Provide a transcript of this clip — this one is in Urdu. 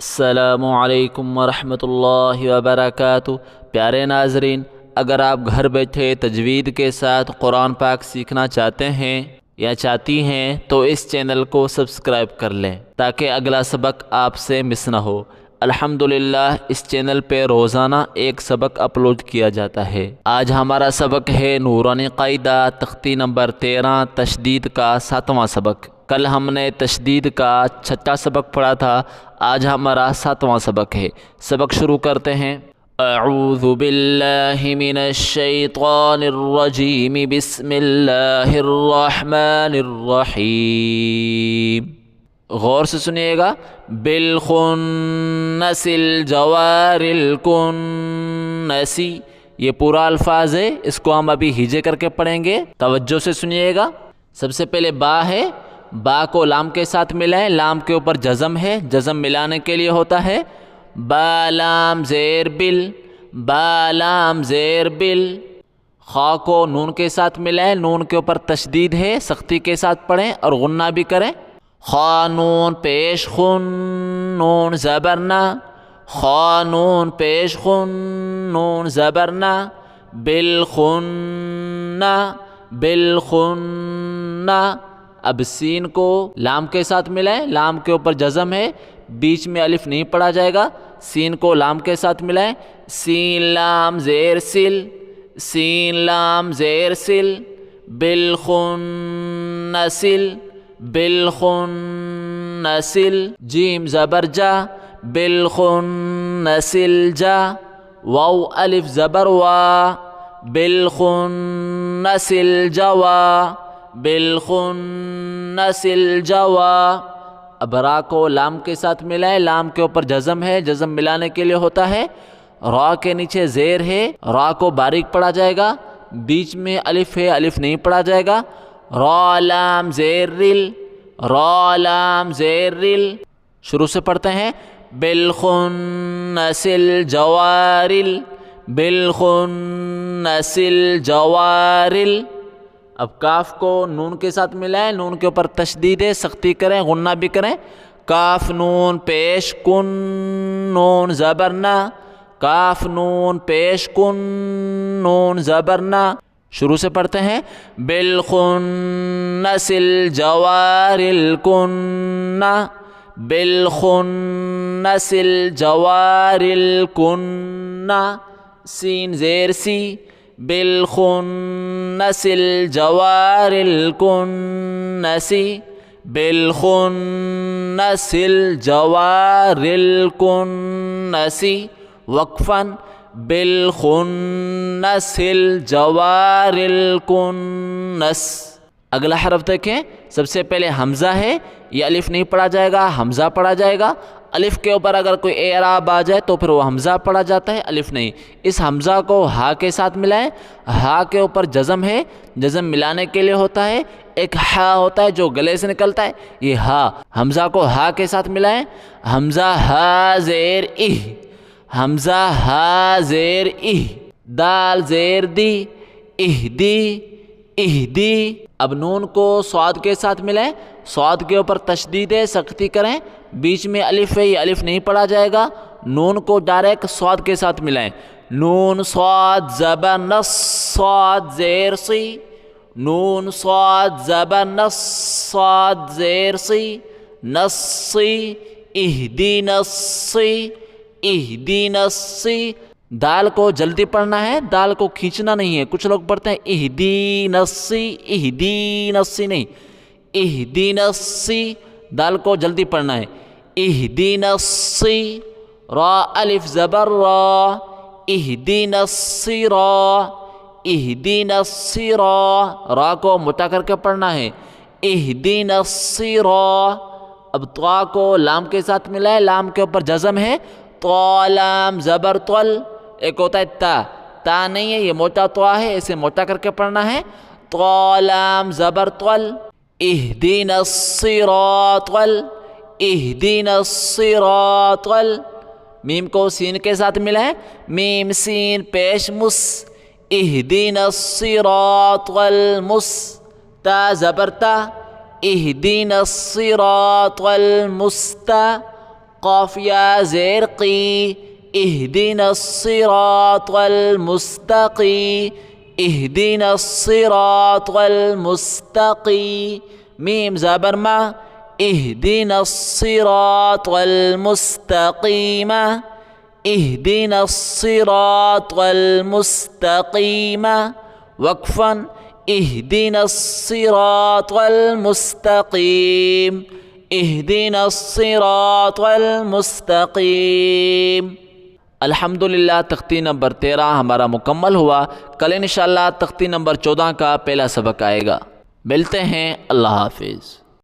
السلام علیکم ورحمۃ اللہ وبرکاتہ۔ پیارے ناظرین، اگر آپ گھر بیٹھے تجوید کے ساتھ قرآن پاک سیکھنا چاہتے ہیں یا چاہتی ہیں تو اس چینل کو سبسکرائب کر لیں تاکہ اگلا سبق آپ سے مس نہ ہو۔ الحمدللہ اس چینل پہ روزانہ ایک سبق اپلوڈ کیا جاتا ہے۔ آج ہمارا سبق ہے نورانی قاعدہ تختی نمبر 13 تشدید کا 7واں سبق۔ کل ہم نے تشدید کا 6واں سبق پڑھا تھا، آج ہمارا 7واں سبق ہے۔ سبق شروع کرتے ہیں۔ اعوذ باللہ من الشیطان الرجیم، بسم اللہ الرحمن الرحیم۔ غور سے سنیے گا۔ بالخنس الجوار الکنس، یہ پورا الفاظ ہے، اس کو ہم ابھی ہجے کر کے پڑھیں گے، توجہ سے سنیے گا۔ سب سے پہلے با ہے، با کو لام کے ساتھ ملائیں، لام کے اوپر جزم ہے، جزم ملانے کے لیے ہوتا ہے با لام زیر بل، با لام زیر بل۔ خا کو نون کے ساتھ ملائیں، نون کے اوپر تشدید ہے، سختی کے ساتھ پڑھیں اور غنہ بھی کریں۔ خا نون پیش خن، نون زبرنا، خا نون پیش خن، نون زبرنا، بالخنہ، بالخنہ۔ اب سین کو لام کے ساتھ ملائیں، لام کے اوپر جزم ہے، بیچ میں الف نہیں پڑھا جائے گا، سین کو لام کے ساتھ ملائیں، سین لام زیر سل، سین لام زیر سل، بالخنسل، بالخنسل۔ جیم زبر جا، بالخنسل جا۔ واو الف زبر وا، بالخنسل جوا، بالخنسل جوا۔ اب را کو لام کے ساتھ ملائیں، لام کے اوپر جزم ہے، جزم ملانے کے لیے ہوتا ہے را کے نیچے زیر ہے، را کو باریک پڑھا جائے گا، بیچ میں الف ہے، الف نہیں پڑھا جائے گا۔ را لام زیر رل، را لام زیر رل۔ شروع سے پڑھتے ہیں۔ بالخنسل جوارل، بالخنسل جوارل۔ اب کاف کو نون کے ساتھ ملائیں، نون کے اوپر تشدید ہے، سختی کریں، غنہ بھی کریں۔ کاف نون پیش کن، نون زبرنا، کاف نون پیش کن، نون زبرنا۔ شروع سے پڑھتے ہیں۔ بالخنسل جوار الکنہ، بالخنسل جوار الکنہ۔ سین زیر سی، بالخنسل جوار الکنس، بالخنسل جوار الکنس۔ وقفاً بالخنسل جوار الکنس۔ اگلا حرف دیکھیں، سب سے پہلے حمزہ ہے، یہ الف نہیں پڑھا جائے گا، حمزہ پڑھا جائے گا۔ الف کے اوپر اگر کوئی اعراب آ جائے تو پھر وہ حمزہ پڑھا جاتا ہے، الف نہیں۔ اس حمزہ کو ہا کے ساتھ ملائیں، ہا کے اوپر جزم ہے، جزم ملانے کے لیے ہوتا ہے ایک ہا ہوتا ہے جو گلے سے نکلتا ہے، یہ ہا، حمزہ کو ہا کے ساتھ ملائیں۔ حمزہ ہا زیر اہ، حمزہ ہا زیر اہ۔ دال زیر دی، اہدی، اہدی۔ اب نون کو صاد کے ساتھ ملائیں، صاد کے اوپر تشدید ہے، سختی کریں، بیچ میں الف ہے، یہ الف نہیں پڑھا جائے گا، نون کو ڈائریکٹ صاد کے ساتھ ملائیں۔ نون صاد زبر نص، صاد زیر سی، نون صاد زبر نص، صاد زیر سی، نصی، اہدی نصی، اہدی نصی۔ دال کو جلدی پڑھنا ہے، دال کو کھینچنا نہیں ہے، کچھ لوگ پڑھتے ہیں اہدی نصی، اہدی نصی نہیں، اہدی نصی۔ دال کو جلدی پڑھنا ہے، اہدی نصی۔ را الف زبر را، اہدی نصی را، اہدی نصی را۔ را کو مٹا کر کے پڑھنا ہے، اہدی نصی را۔ اب طا کو لام کے ساتھ ملائے، لام کے اوپر جزم ہے، طا لام زبر طل۔ ایک ہوتا ہے تا، تا نہیں ہے، یہ موٹا طا ہے، اسے موٹا کر کے پڑھنا ہے، طا لام زبر طل۔ اہدینا الصراط اہدینا الصراط۔ میم کو سین کے ساتھ ملائیں، میم سین پیش مس، اہدینا الصراط المس۔ تا زبر تا، اهدنا الصراط المستقيم قافیہ زیر قی، اہدنا الصراط المستقی، اہدنا الصراط المستقی، میم زبر ما، اہدنا الصراط المستقیم، اہدنا الصراط المستقیم، وقفا اہدنا الصراط المستقیم، اہدنا الصراط المستقیم۔ الحمدللہ تختی نمبر 13 ہمارا مکمل ہوا۔ کل انشاءاللہ تختی نمبر 14 کا پہلا سبق آئے گا۔ ملتے ہیں، اللہ حافظ۔